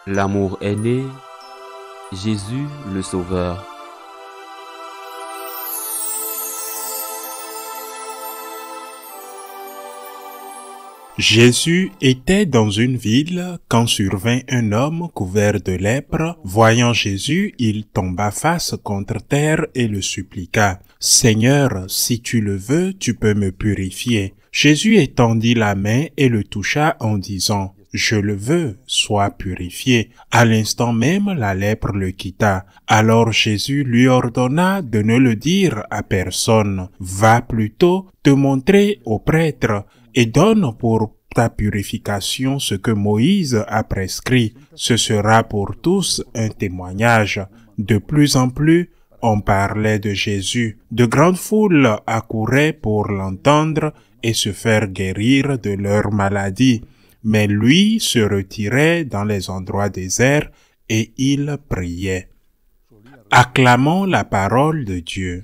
L'amour est né, Jésus le Sauveur. Jésus était dans une ville quand survint un homme couvert de lèpre. Voyant Jésus, il tomba face contre terre et le suppliqua. « Seigneur, si tu le veux, tu peux me purifier. » Jésus étendit la main et le toucha en disant « Je le veux, sois purifié. » À l'instant même, la lèpre le quitta. Alors Jésus lui ordonna de ne le dire à personne. « Va plutôt te montrer au prêtre et donne pour ta purification ce que Moïse a prescrit. Ce sera pour tous un témoignage. » De plus en plus, on parlait de Jésus. De grandes foules accouraient pour l'entendre et se faire guérir de leur maladie. Mais lui se retirait dans les endroits déserts et il priait. Acclamons la parole de Dieu.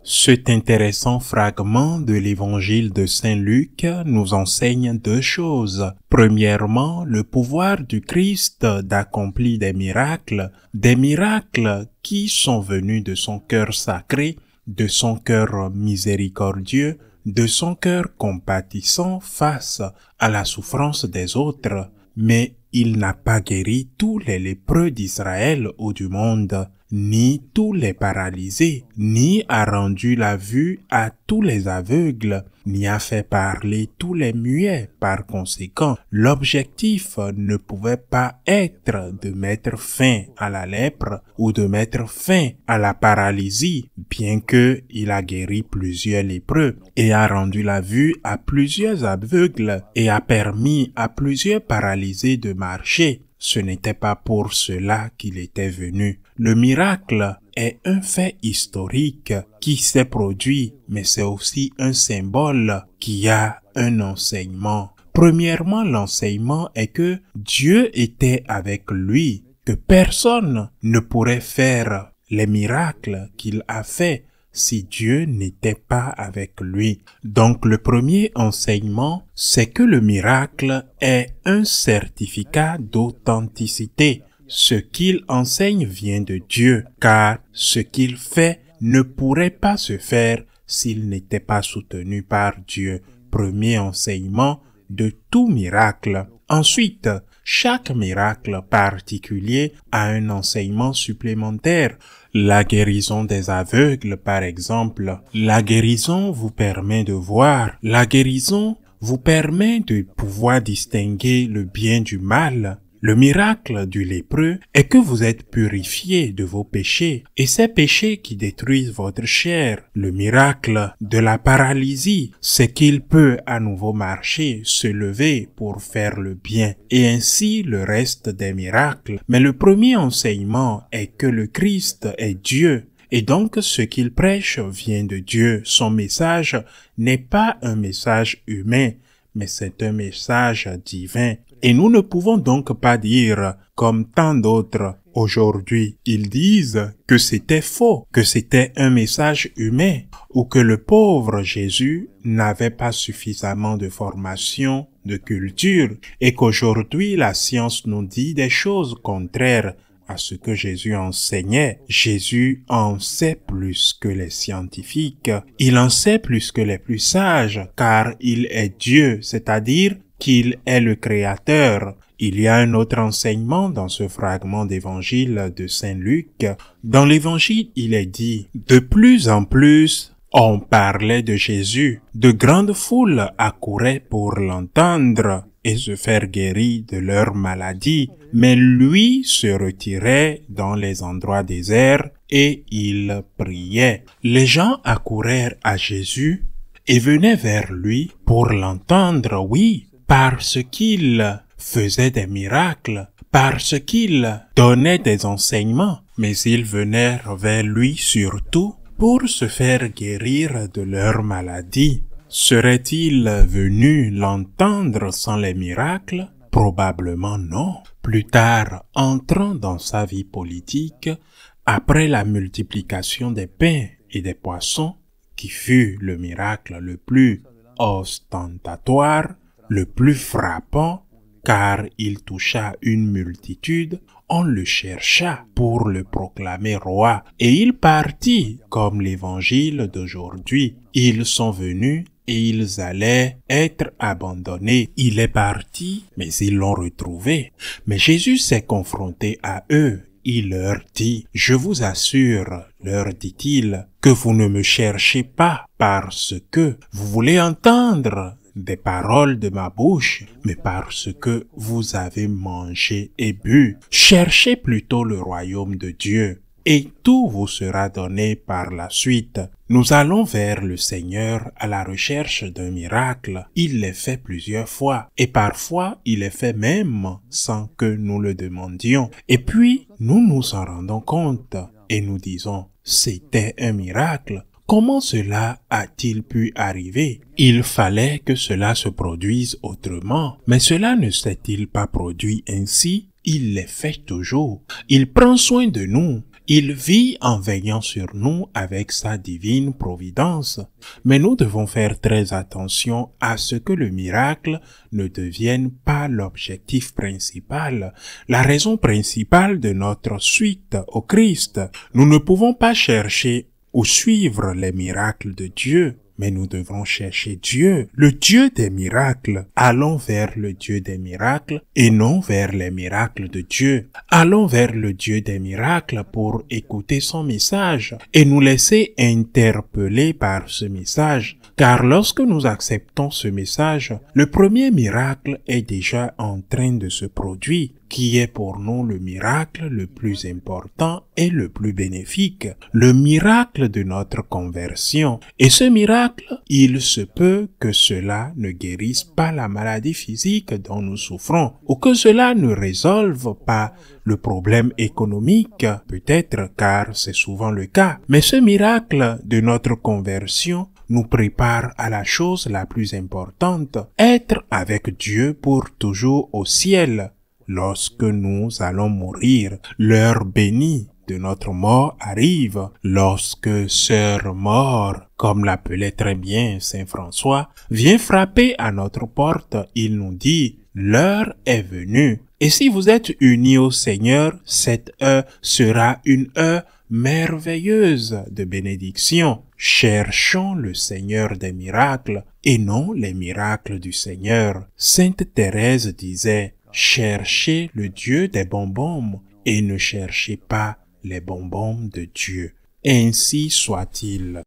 Cet intéressant fragment de l'évangile de Saint Luc nous enseigne deux choses. Premièrement, le pouvoir du Christ d'accomplir des miracles qui sont venus de son cœur sacré, de son cœur miséricordieux, de son cœur compatissant face à la souffrance des autres. Mais il n'a pas guéri tous les lépreux d'Israël ou du monde, ni tous les paralysés, ni a rendu la vue à tous les aveugles, ni a fait parler tous les muets. Par conséquent, l'objectif ne pouvait pas être de mettre fin à la lèpre ou de mettre fin à la paralysie, bien que il a guéri plusieurs lépreux et a rendu la vue à plusieurs aveugles et a permis à plusieurs paralysés de marcher. Ce n'était pas pour cela qu'il était venu. Le miracle est un fait historique qui s'est produit, mais c'est aussi un symbole qui a un enseignement. Premièrement, l'enseignement est que Dieu était avec lui, que personne ne pourrait faire les miracles qu'il a fait si Dieu n'était pas avec lui. Donc le premier enseignement, c'est que le miracle est un certificat d'authenticité. Ce qu'il enseigne vient de Dieu, car ce qu'il fait ne pourrait pas se faire s'il n'était pas soutenu par Dieu. Premier enseignement de tout miracle. Ensuite, chaque miracle particulier a un enseignement supplémentaire. La guérison des aveugles, par exemple. La guérison vous permet de voir. La guérison vous permet de pouvoir distinguer le bien du mal. Le miracle du lépreux est que vous êtes purifiés de vos péchés, et ces péchés qui détruisent votre chair. Le miracle de la paralysie, c'est qu'il peut à nouveau marcher, se lever pour faire le bien, et ainsi le reste des miracles. Mais le premier enseignement est que le Christ est Dieu. Et donc, ce qu'il prêche vient de Dieu. Son message n'est pas un message humain, mais c'est un message divin. Et nous ne pouvons donc pas dire, comme tant d'autres aujourd'hui, ils disent que c'était faux, que c'était un message humain, ou que le pauvre Jésus n'avait pas suffisamment de formation, de culture, et qu'aujourd'hui la science nous dit des choses contraires à ce que Jésus enseignait. Jésus en sait plus que les scientifiques. Il en sait plus que les plus sages, car il est Dieu, c'est-à-dire qu'il est le Créateur. Il y a un autre enseignement dans ce fragment d'évangile de Saint Luc. Dans l'évangile, il est dit, de plus en plus, on parlait de Jésus. De grandes foules accouraient pour l'entendre et se faire guérir de leur maladie. Mais lui se retirait dans les endroits déserts et il priait. Les gens accourèrent à Jésus et venaient vers lui pour l'entendre, oui, parce qu'il faisait des miracles, parce qu'il donnait des enseignements. Mais ils venaient vers lui surtout pour se faire guérir de leur maladie. Serait-il venu l'entendre sans les miracles? Probablement non. Plus tard, entrant dans sa vie politique, après la multiplication des pains et des poissons, qui fut le miracle le plus ostentatoire, le plus frappant, car il toucha une multitude, on le chercha pour le proclamer roi, et il partit comme l'évangile d'aujourd'hui. Ils sont venus et ils allaient être abandonnés. Il est parti, mais ils l'ont retrouvé. Mais Jésus s'est confronté à eux. Il leur dit, « Je vous assure, leur dit-il, que vous ne me cherchez pas parce que vous voulez entendre des paroles de ma bouche, mais parce que vous avez mangé et bu. Cherchez plutôt le royaume de Dieu, et tout vous sera donné par la suite. » Nous allons vers le Seigneur à la recherche d'un miracle. Il les fait plusieurs fois, et parfois il les fait même sans que nous le demandions. Et puis, nous nous en rendons compte, et nous disons, c'était un miracle. Comment cela a-t-il pu arriver? Il fallait que cela se produise autrement, mais cela ne s'est-il pas produit ainsi? Il les fait toujours. Il prend soin de nous. Il vit en veillant sur nous avec sa divine providence. Mais nous devons faire très attention à ce que le miracle ne devienne pas l'objectif principal, la raison principale de notre suite au Christ. Nous ne pouvons pas chercher ou suivre les miracles de Dieu, mais nous devons chercher Dieu, le Dieu des miracles. Allons vers le Dieu des miracles et non vers les miracles de Dieu. Allons vers le Dieu des miracles pour écouter son message et nous laisser interpeller par ce message. Car lorsque nous acceptons ce message, le premier miracle est déjà en train de se produire, qui est pour nous le miracle le plus important et le plus bénéfique, le miracle de notre conversion. Et ce miracle, il se peut que cela ne guérisse pas la maladie physique dont nous souffrons, ou que cela ne résolve pas le problème économique, peut-être car c'est souvent le cas. Mais ce miracle de notre conversion nous prépare à la chose la plus importante, être avec Dieu pour toujours au ciel. Lorsque nous allons mourir, l'heure bénie de notre mort arrive. Lorsque Sœur Mort, comme l'appelait très bien Saint François, vient frapper à notre porte, il nous dit « L'heure est venue ». Et si vous êtes unis au Seigneur, cette heure sera une heure merveilleuse de bénédiction. Cherchons le Seigneur des miracles et non les miracles du Seigneur. Sainte Thérèse disait, cherchez le Dieu des bonbons et ne cherchez pas les bonbons de Dieu. Ainsi soit-il.